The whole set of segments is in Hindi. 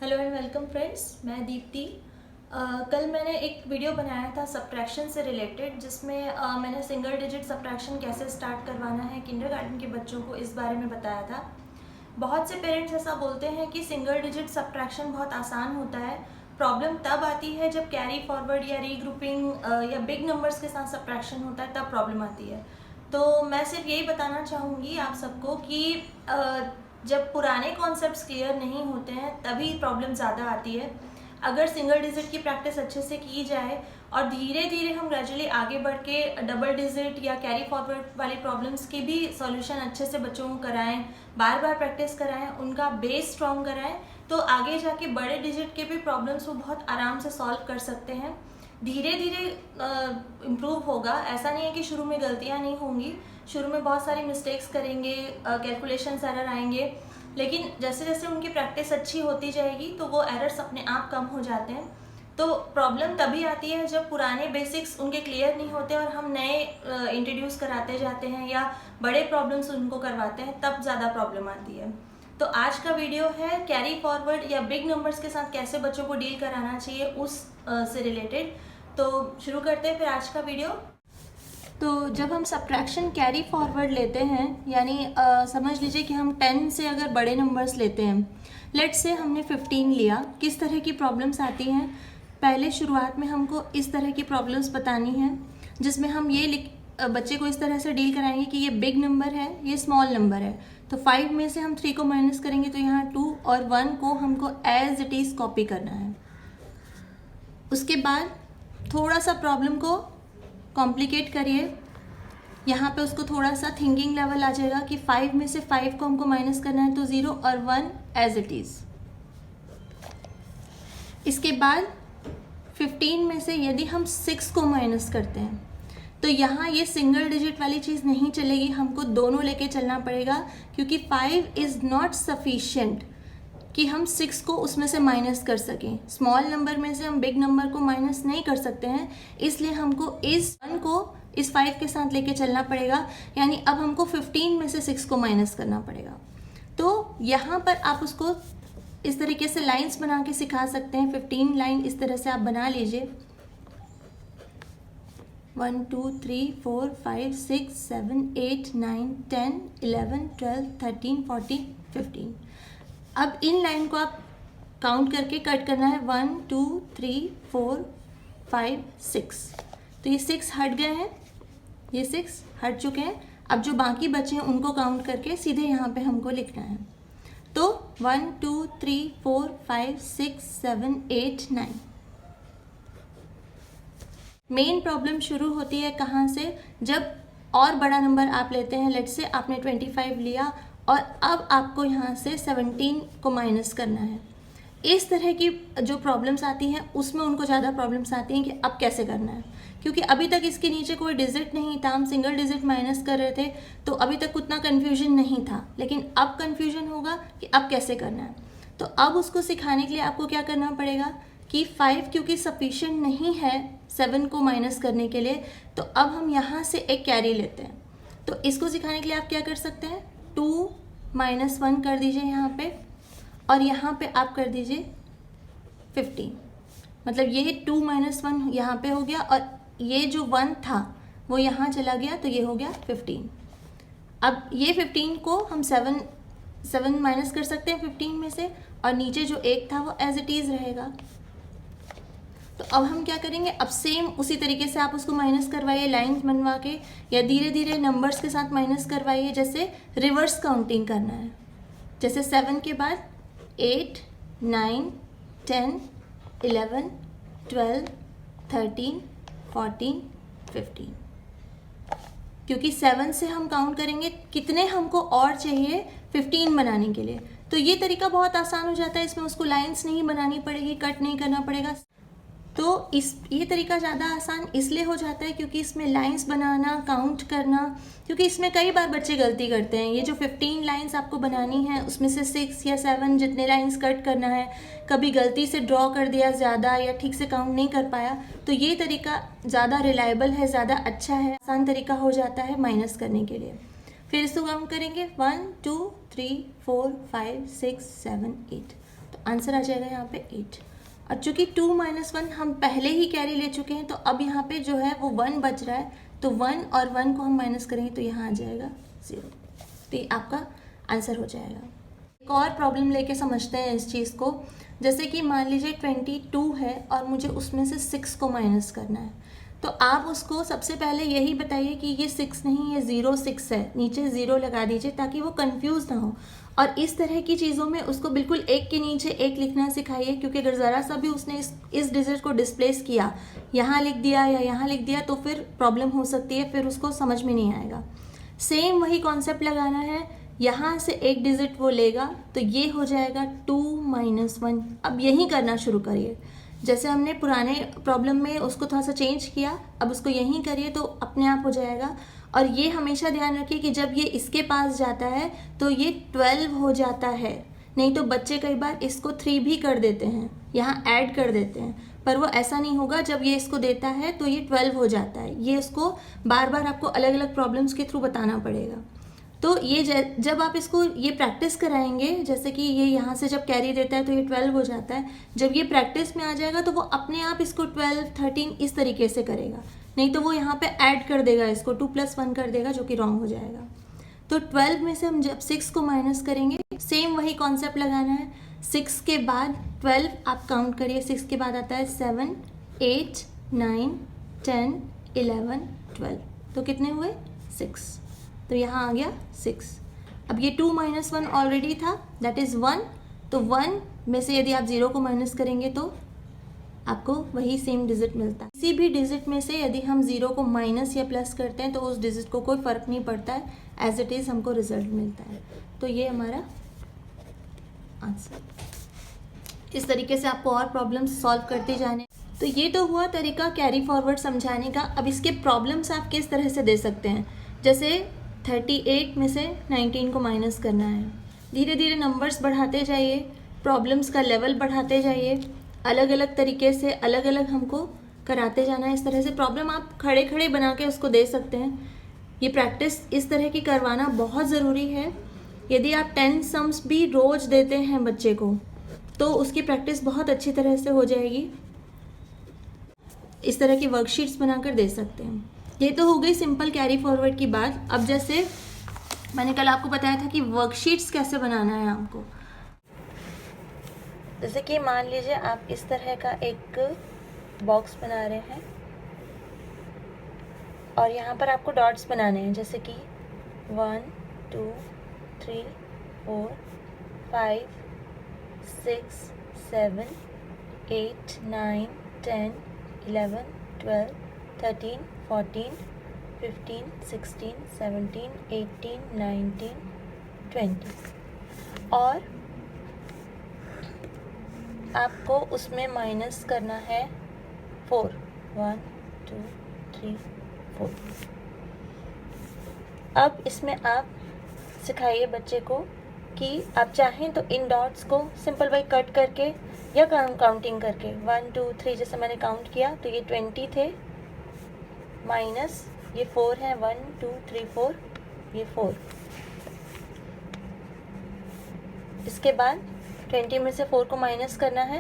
हेलो एंड वेलकम फ्रेंड्स, मैं दीप्ति। कल मैंने एक वीडियो बनाया था सब्ट्रैक्शन से रिलेटेड, जिसमें मैंने सिंगल डिजिट सब्ट्रैक्शन कैसे स्टार्ट करवाना है किंडरगार्टन के बच्चों को, इस बारे में बताया था। बहुत से पेरेंट्स ऐसा बोलते हैं कि सिंगल डिजिट सब्ट्रैक्शन बहुत आसान होता है। प्रॉब्लम तब आती है जब कैरी फॉरवर्ड या रीग्रुपिंग या बिग नंबर्स के साथ सब्ट्रैक्शन होता है, तब प्रॉब्लम आती है। तो मैं सिर्फ यही बताना चाहूँगी आप सबको कि जब पुराने कॉन्सेप्ट्स क्लियर नहीं होते हैं तभी प्रॉब्लम ज़्यादा आती है। अगर सिंगल डिजिट की प्रैक्टिस अच्छे से की जाए और धीरे धीरे हम ग्रेजुअली आगे बढ़ के डबल डिजिट या कैरी फॉरवर्ड वाली प्रॉब्लम्स की भी सॉल्यूशन अच्छे से बच्चों को कराएं, बार बार प्रैक्टिस कराएं, उनका बेस स्ट्रॉन्ग कराएं, तो आगे जाके बड़े डिजिट के भी प्रॉब्लम्स वो बहुत आराम से सॉल्व कर सकते हैं। धीरे धीरे इम्प्रूव होगा। ऐसा नहीं है कि शुरू में गलतियां नहीं होंगी, शुरू में बहुत सारी मिस्टेक्स करेंगे, कैलकुलेशंस एरर आएंगे, लेकिन जैसे जैसे उनकी प्रैक्टिस अच्छी होती जाएगी तो वो एरर्स अपने आप कम हो जाते हैं। तो प्रॉब्लम तभी आती है जब पुराने बेसिक्स उनके क्लियर नहीं होते और हम नए इंट्रोड्यूस कराते जाते हैं या बड़े प्रॉब्लम्स उनको करवाते हैं, तब ज़्यादा प्रॉब्लम आती है। तो आज का वीडियो है कैरी फॉरवर्ड या बिग नंबर्स के साथ कैसे बच्चों को डील कराना चाहिए उस से रिलेटेड। तो शुरू करते हैं फिर आज का वीडियो। तो जब हम सब्ट्रैक्शन कैरी फॉरवर्ड लेते हैं, यानी समझ लीजिए कि हम 10 से अगर बड़े नंबर्स लेते हैं, लेट से हमने 15 लिया, किस तरह की प्रॉब्लम्स आती हैं। पहले शुरुआत में हमको इस तरह की प्रॉब्लम्स बतानी है, जिसमें हम ये बच्चे को इस तरह से डील कराएंगे कि ये बिग नंबर है, ये स्मॉल नंबर है। तो 5 में से हम 3 को माइनस करेंगे तो यहाँ 2 और 1 को हमको एज इट इज़ कॉपी करना है। उसके बाद थोड़ा सा प्रॉब्लम को कॉम्प्लिकेट करिए, यहाँ पे उसको थोड़ा सा थिंकिंग लेवल आ जाएगा कि 5 में से 5 को हमको माइनस करना है तो 0 और 1 एज इट इज़। इसके बाद 15 में से यदि हम 6 को माइनस करते हैं तो यहाँ ये सिंगल डिजिट वाली चीज़ नहीं चलेगी, हमको दोनों लेके चलना पड़ेगा, क्योंकि 5 इज़ नॉट सफिशिएंट कि हम 6 को उसमें से माइनस कर सकें। स्मॉल नंबर में से हम बिग नंबर को माइनस नहीं कर सकते हैं, इसलिए हमको इस 1 को इस 5 के साथ लेके चलना पड़ेगा। यानी अब हमको 15 में से 6 को माइनस करना पड़ेगा। तो यहाँ पर आप उसको इस तरीके से लाइंस बना के सिखा सकते हैं। 15 लाइन इस तरह से आप बना लीजिए, 1 2 3 4 5 6 7 8 9 10 11 12 13 14 15। अब इन लाइन को आप काउंट करके कट करना है, 1 2 3 4 5 6। तो ये 6 हट गए हैं, ये 6 हट चुके हैं। अब जो बाकी बचे हैं उनको काउंट करके सीधे यहाँ पे हमको लिखना है। तो 1 2 3 4 5 6 7 8 9। मेन प्रॉब्लम शुरू होती है कहाँ से, जब और बड़ा नंबर आप लेते हैं। लेट से आपने 25 लिया और अब आपको यहाँ से 17 को माइनस करना है। इस तरह की जो प्रॉब्लम्स आती हैं उसमें उनको ज़्यादा प्रॉब्लम्स आती हैं कि अब कैसे करना है, क्योंकि अभी तक इसके नीचे कोई डिजिट नहीं था, हम सिंगल डिजिट माइनस कर रहे थे, तो अभी तक उतना कन्फ्यूजन नहीं था। लेकिन अब कन्फ्यूजन होगा कि अब कैसे करना है। तो अब उसको सिखाने के लिए आपको क्या करना पड़ेगा कि 5 क्योंकि सफिशिएंट नहीं है 7 को माइनस करने के लिए, तो अब हम यहाँ से एक कैरी लेते हैं। तो इसको सिखाने के लिए आप क्या कर सकते हैं, 2 - 1 कर दीजिए यहाँ पे, और यहाँ पे आप कर दीजिए 15। मतलब ये 2 - 1 यहाँ पे हो गया और ये जो 1 था वो यहाँ चला गया, तो ये हो गया 15। अब ये 15 को हम 7 माइनस कर सकते हैं 15 में से, और नीचे जो 1 था वो एज इट इज़ रहेगा। तो अब हम क्या करेंगे, अब सेम उसी तरीके से आप उसको माइनस करवाइए लाइंस बनवा के, या धीरे धीरे नंबर्स के साथ माइनस करवाइए, जैसे रिवर्स काउंटिंग करना है। जैसे 7 के बाद 8 9 10 11 12 13 14 15। क्योंकि 7 से हम काउंट करेंगे कितने हमको और चाहिए 15 बनाने के लिए। तो ये तरीका बहुत आसान हो जाता है, इसमें उसको लाइंस नहीं बनानी पड़ेगी, कट नहीं करना पड़ेगा। तो ये तरीका ज़्यादा आसान इसलिए हो जाता है क्योंकि इसमें लाइंस बनाना, काउंट करना, क्योंकि इसमें कई बार बच्चे गलती करते हैं। ये जो 15 लाइंस आपको बनानी है उसमें से 6 या 7 जितने लाइंस कट करना है, कभी गलती से ड्रॉ कर दिया ज़्यादा या ठीक से काउंट नहीं कर पाया। तो ये तरीका ज़्यादा रिलायबल है, ज़्यादा अच्छा है, आसान तरीका हो जाता है माइनस करने के लिए। फिर इसको काउंट करेंगे, 1 2 3 4 5 6 7 8। तो आंसर आ जाएगा यहाँ पे 8। और चूँकि 2 - 1 हम पहले ही कैरी ले चुके हैं, तो अब यहाँ पे जो है वो 1 बच रहा है, तो 1 और 1 को हम माइनस करेंगे तो यहाँ आ जाएगा 0। तो ये आपका आंसर हो जाएगा। एक और प्रॉब्लम लेके समझते हैं इस चीज़ को। जैसे कि मान लीजिए 22 है और मुझे उसमें से 6 को माइनस करना है, तो आप उसको सबसे पहले यही बताइए कि ये 6 नहीं, ये 06 है, नीचे 0 लगा दीजिए ताकि वो कंफ्यूज ना हो। और इस तरह की चीज़ों में उसको बिल्कुल एक के नीचे एक लिखना सिखाइए, क्योंकि अगर ज़रा सा भी उसने इस डिजिट को डिस्प्लेस किया, यहाँ लिख दिया या यहाँ लिख दिया, तो फिर प्रॉब्लम हो सकती है, फिर उसको समझ में नहीं आएगा। सेम वही कॉन्सेप्ट लगाना है, यहाँ से एक डिजिट वो लेगा तो ये हो जाएगा 2 - 1। अब यही करना शुरू करिए, जैसे हमने पुराने प्रॉब्लम में उसको थोड़ा सा चेंज किया, अब उसको यहीं करिए तो अपने आप हो जाएगा। और ये हमेशा ध्यान रखिए कि जब ये इसके पास जाता है तो ये 12 हो जाता है, नहीं तो बच्चे कई बार इसको 3 भी कर देते हैं, यहाँ ऐड कर देते हैं, पर वो ऐसा नहीं होगा। जब ये इसको देता है तो ये 12 हो जाता है। ये उसको बार बार आपको अलग अलग प्रॉब्लम्स के थ्रू बताना पड़ेगा। तो ये जब आप इसको ये प्रैक्टिस कराएंगे, जैसे कि ये यहाँ से जब कैरी देता है तो ये 12 हो जाता है, जब ये प्रैक्टिस में आ जाएगा तो वो अपने आप इसको 12, 13 इस तरीके से करेगा, नहीं तो वो यहाँ पे ऐड कर देगा, इसको 2 + 1 कर देगा, जो कि रॉन्ग हो जाएगा। तो 12 में से हम जब 6 को माइनस करेंगे, सेम वही कॉन्सेप्ट लगाना है। 6 के बाद 12 आप काउंट करिए, 6 के बाद आता है 7, 8, 9, 10, 11, 12, तो कितने हुए 6, तो यहाँ आ गया 6। अब ये 2 - 1 ऑलरेडी था, दैट इज़ 1, तो 1 में से यदि आप 0 को माइनस करेंगे तो आपको वही सेम डिजिट मिलता है। किसी भी डिजिट में से यदि हम 0 को माइनस या प्लस करते हैं तो उस डिजिट को कोई फ़र्क नहीं पड़ता है, एज इट इज़ हमको रिजल्ट मिलता है। तो ये हमारा आंसर। इस तरीके से आपको और प्रॉब्लम्स सॉल्व करते जाने। तो ये तो हुआ तरीका कैरी फॉरवर्ड समझाने का। अब इसके प्रॉब्लम्स आप किस तरह से दे सकते हैं, जैसे 38 में से 19 को माइनस करना है। धीरे धीरे नंबर्स बढ़ाते जाइए, प्रॉब्लम्स का लेवल बढ़ाते जाइए, अलग अलग तरीके से अलग अलग हमको कराते जाना है। इस तरह से प्रॉब्लम आप खड़े खड़े बना के उसको दे सकते हैं। ये प्रैक्टिस इस तरह की करवाना बहुत ज़रूरी है। यदि आप 10 सम्स भी रोज़ देते हैं बच्चे को तो उसकी प्रैक्टिस बहुत अच्छी तरह से हो जाएगी। इस तरह की वर्कशीट्स बनाकर दे सकते हैं। ये तो हो गई सिंपल कैरी फॉरवर्ड की बात। अब जैसे मैंने कल आपको बताया था कि वर्कशीट्स कैसे बनाना है आपको, जैसे कि मान लीजिए आप इस तरह का एक बॉक्स बना रहे हैं और यहाँ पर आपको डॉट्स बनाने हैं, जैसे कि 1, 2, 3, 4, 5, 6, 7, 8, 9, 10, 11, 12, 13, 14, 15, 16, 17, 18, 19, 20, और आपको उसमें माइनस करना है 4, 1, 2, 3, 4। अब इसमें आप सिखाइए बच्चे को कि आप चाहें तो इन डॉट्स को सिंपल बाई कट करके या काउंटिंग करके 1, 2, 3 जैसे मैंने काउंट किया तो ये 20 थे, माइनस ये 4 है, 1, 2, 3, 4, ये 4। इसके बाद 20 में से 4 को माइनस करना है,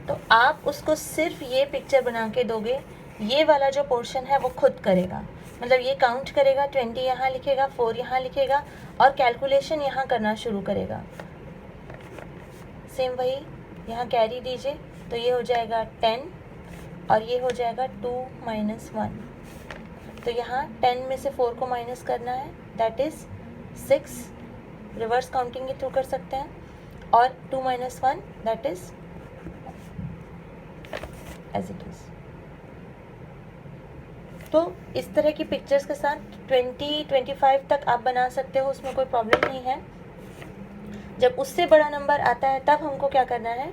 तो आप उसको सिर्फ ये पिक्चर बना के दोगे, ये वाला जो पोर्शन है वो खुद करेगा, मतलब ये काउंट करेगा, 20 यहाँ लिखेगा, 4 यहाँ लिखेगा और कैलकुलेशन यहाँ करना शुरू करेगा। सेम वही यहाँ कैरी दीजिए, तो ये हो जाएगा 10 और ये हो जाएगा 2 - 1। तो यहाँ 10 में से 4 को माइनस करना है, दैट इज़ 6। रिवर्स काउंटिंग के थ्रू कर सकते हैं, और 2 - 1 that is as it is. तो इस तरह की पिक्चर्स के साथ 20-25 तक आप बना सकते हो, उसमें कोई प्रॉब्लम नहीं है। जब उससे बड़ा नंबर आता है तब हमको क्या करना है,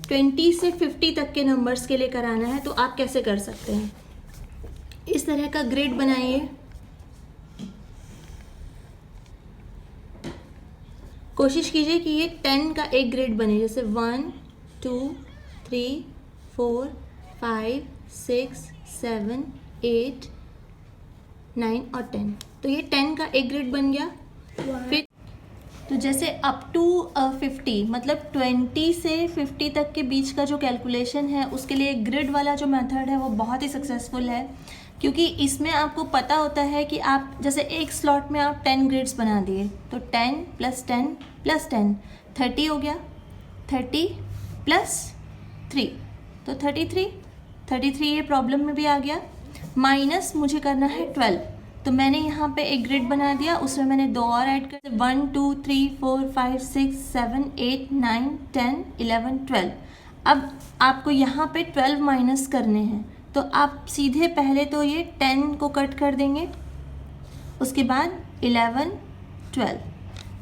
20 से 50 तक के नंबर्स के लिए कराना है। तो आप कैसे कर सकते हैं, इस तरह का ग्रिड बनाइए, कोशिश कीजिए कि ये 10 का एक ग्रिड बने, जैसे 1, 2, 3, 4, 5, 6, 7, 8, 9 और 10। तो ये 10 का एक ग्रिड बन गया। फिर तो जैसे अप टू 50 मतलब 20 से 50 तक के बीच का जो कैलकुलेशन है उसके लिए ग्रिड वाला जो मेथड है वो बहुत ही सक्सेसफुल है, क्योंकि इसमें आपको पता होता है कि आप जैसे एक स्लॉट में आप 10 ग्रिड्स बना दिए तो 10 + 10 + 10 30 हो गया, 30 + 3 तो 33 ये प्रॉब्लम में भी आ गया। माइनस मुझे करना है 12, तो मैंने यहाँ पे एक ग्रिड बना दिया, उसमें मैंने 2 और ऐड कर 1 2 3 4 5 6 7 8 9 10 11 12। अब आपको यहाँ पे 12 माइनस करने हैं, तो आप सीधे पहले तो ये 10 को कट कर देंगे, उसके बाद 11 12।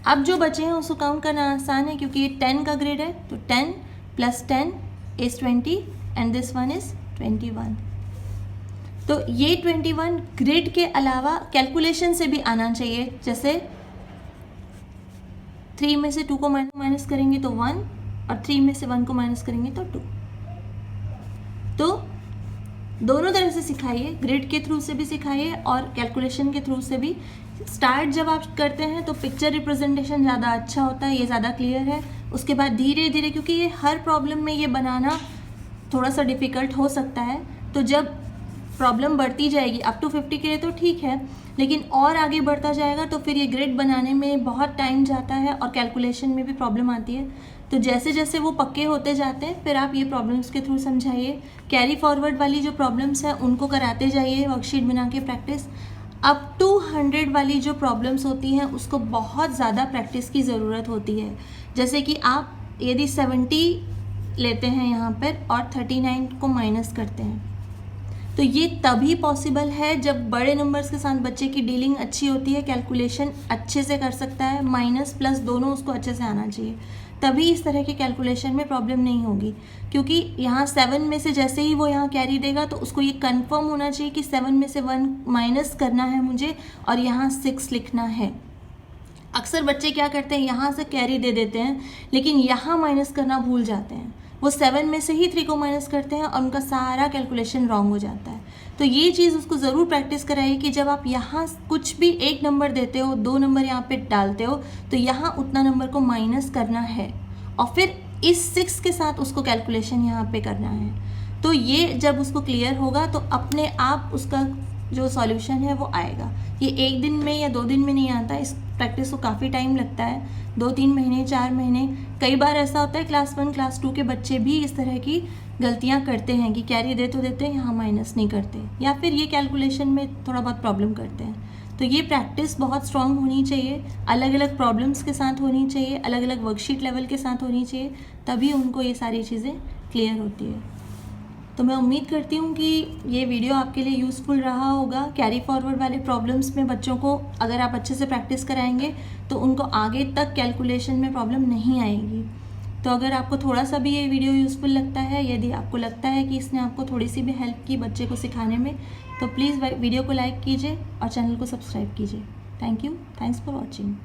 अब जो बचे हैं उसको काउंट करना आसान है क्योंकि ये 10 का ग्रिड है, तो 10 + 10 = 20 एंड दिस वन इज 21। तो ये 21 ग्रिड के अलावा कैलकुलेशन से भी आना चाहिए। जैसे 3 में से 2 को माइनस करेंगे तो 1 और 3 में से 1 को माइनस करेंगे तो 2। तो दोनों तरह से सिखाइए, ग्रिड के थ्रू से भी सिखाइए और कैलकुलेशन के थ्रू से भी। स्टार्ट जब आप करते हैं तो पिक्चर रिप्रेजेंटेशन ज़्यादा अच्छा होता है, ये ज़्यादा क्लियर है। उसके बाद धीरे धीरे, क्योंकि ये हर प्रॉब्लम में ये बनाना थोड़ा सा डिफ़िकल्ट हो सकता है, तो जब प्रॉब्लम बढ़ती जाएगी अप टू 50 के लिए तो ठीक है, लेकिन और आगे बढ़ता जाएगा तो फिर ये ग्रिड बनाने में बहुत टाइम जाता है और कैलकुलेशन में भी प्रॉब्लम आती है। तो जैसे जैसे वो पक्के होते जाते हैं फिर आप ये प्रॉब्लम्स के थ्रू समझाइए। कैरी फॉरवर्ड वाली जो प्रॉब्लम्स हैं उनको कराते जाइए वर्कशीट बना के प्रैक्टिस। अप टू 100 वाली जो प्रॉब्लम्स होती हैं उसको बहुत ज़्यादा प्रैक्टिस की ज़रूरत होती है। जैसे कि आप यदि 70 लेते हैं यहाँ पर और 39 को माइनस करते हैं, तो ये तभी पॉसिबल है जब बड़े नंबर्स के साथ बच्चे की डीलिंग अच्छी होती है, कैलकुलेशन अच्छे से कर सकता है, माइनस प्लस दोनों उसको अच्छे से आना चाहिए, तभी इस तरह के कैलकुलेशन में प्रॉब्लम नहीं होगी। क्योंकि यहाँ 7 में से जैसे ही वो यहाँ कैरी देगा तो उसको ये कंफर्म होना चाहिए कि 7 में से 1 माइनस करना है मुझे और यहाँ 6 लिखना है। अक्सर बच्चे क्या करते हैं, यहाँ से कैरी दे देते हैं लेकिन यहाँ माइनस करना भूल जाते हैं, वो 7 में से ही 3 को माइनस करते हैं और उनका सारा कैलकुलेशन रॉन्ग हो जाता है। तो ये चीज़ उसको ज़रूर प्रैक्टिस कराइए कि जब आप यहाँ कुछ भी एक नंबर देते हो, 2 नंबर यहाँ पे डालते हो, तो यहाँ उतना नंबर को माइनस करना है और फिर इस 6 के साथ उसको कैलकुलेशन यहाँ पे करना है। तो ये जब उसको क्लियर होगा तो अपने आप उसका जो सॉल्यूशन है वो आएगा। ये 1 दिन में या 2 दिन में नहीं आता, इस प्रैक्टिस को काफ़ी टाइम लगता है, 2-3 महीने 4 महीने। कई बार ऐसा होता है क्लास 1 क्लास 2 के बच्चे भी इस तरह की गलतियां करते हैं कि कैरी दे तो देते हैं, यहाँ माइनस नहीं करते, या फिर ये कैलकुलेशन में थोड़ा बहुत प्रॉब्लम करते हैं। तो ये प्रैक्टिस बहुत स्ट्रॉन्ग होनी चाहिए, अलग अलग प्रॉब्लम्स के साथ होनी चाहिए, अलग अलग वर्कशीट लेवल के साथ होनी चाहिए, तभी उनको ये सारी चीज़ें क्लियर होती है। तो मैं उम्मीद करती हूँ कि ये वीडियो आपके लिए यूज़फुल रहा होगा। कैरी फॉरवर्ड वाले प्रॉब्लम्स में बच्चों को अगर आप अच्छे से प्रैक्टिस कराएंगे तो उनको आगे तक कैलकुलेशन में प्रॉब्लम नहीं आएगी। तो अगर आपको थोड़ा सा भी ये वीडियो यूज़फुल लगता है, यदि आपको लगता है कि इसने आपको थोड़ी सी भी हेल्प की बच्चे को सिखाने में, तो प्लीज़ वीडियो को लाइक कीजिए और चैनल को सब्सक्राइब कीजिए। Thank you, thanks for watching.